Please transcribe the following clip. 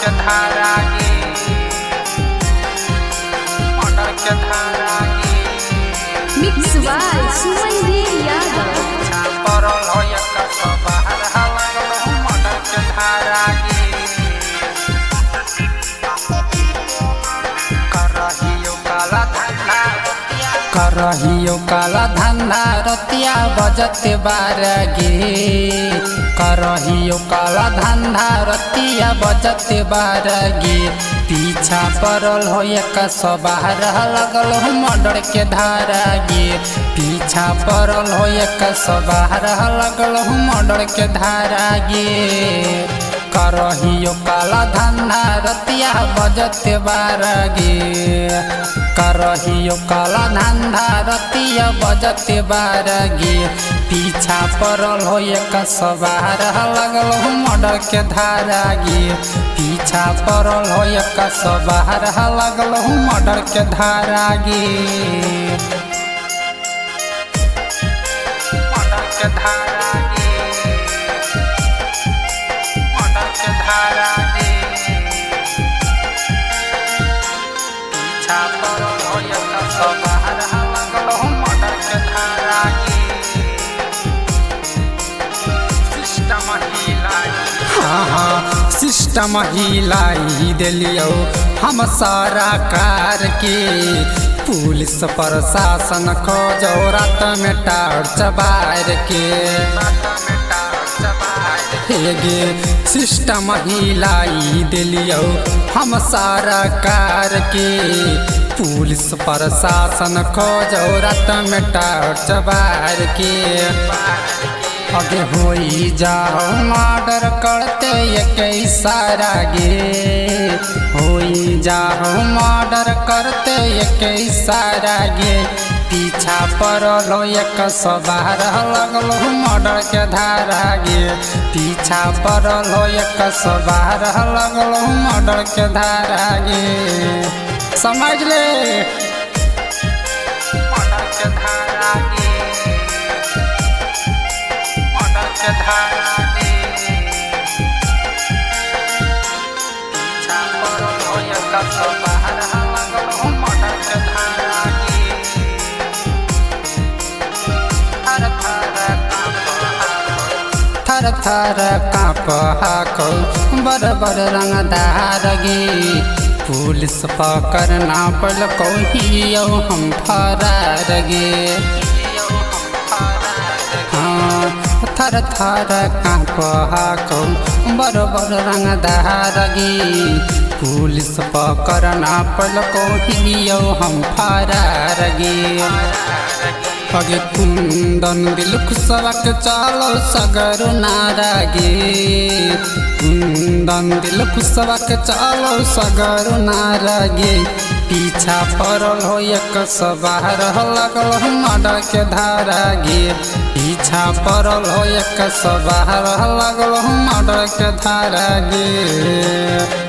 के धारा गे मर्डर के धारा गे मिक्स बाय सुमन यादव परल हो बाहर लगल मर्डर के धारा गे करहियो काला धंधा रतिया बजते बार गे करहियो काला धंधा रतिया बजते बार गे पीछा पड़ल हो बाहर लगल मर्डर के धारा गे पीछा पड़ल हो बाहर लगल मर्डर के धारा गे करहियो काला धंधा रतिया बजते बार गे करहियो काला धंधा रतिया बजते बार गे पीछा पड़ल हो बाहर लगल मर्डर के धारा गे पीछा पड़ल हो बाहर लगल मर्डर के धारा गे मर्डर के धारा गे मर्डर के धारा गे पीछा पड़ल हो बाहर लगल मर्डर के धारा गे सिस्टम हिलाई हाँ सिस्टम हिलाई दिलियो हम सारा कार के पुलिस प्रशासन को जौरत में टार्च बार के हेगे सिस्टम हिलाई दिलियो हम सारा कार के पुलिस प्रशासन को जौरत में टार्च बार के आगे होई जाओ मर्डर करते एक इशारा गे होई जाओ मर्डर करते एक इशारा गे पीछा पड़ल हो बाहर लगल मर्डर के धारा गे पीछा पड़ल हो बाहर लगल मर्डर के धारा गे समझ ले मर्डर के धारा गे के धारा गे पीछा पड़ल हो बाहर लगल मर्डर के धारा गे थर थर काँप हाको बड़ बड़ रंगदार गे पुलिस पकड़ना पड़ल कहियो हम फरार गे थर थर काँप हाको बड़ बड़ रंगदार गे पुलिस पकड़ना पड़ल कहियो हम फरार गे अगे कुंदन दिल खुशवक चलो सगर नारा गे कुंदन दिल खुशवक चलो सगर नारा गे पीछा पड़ल हो बाहर लगल मर्डर के धारा गे पीछा पड़ल हो बाहर लगल मर्डर के धारा गे।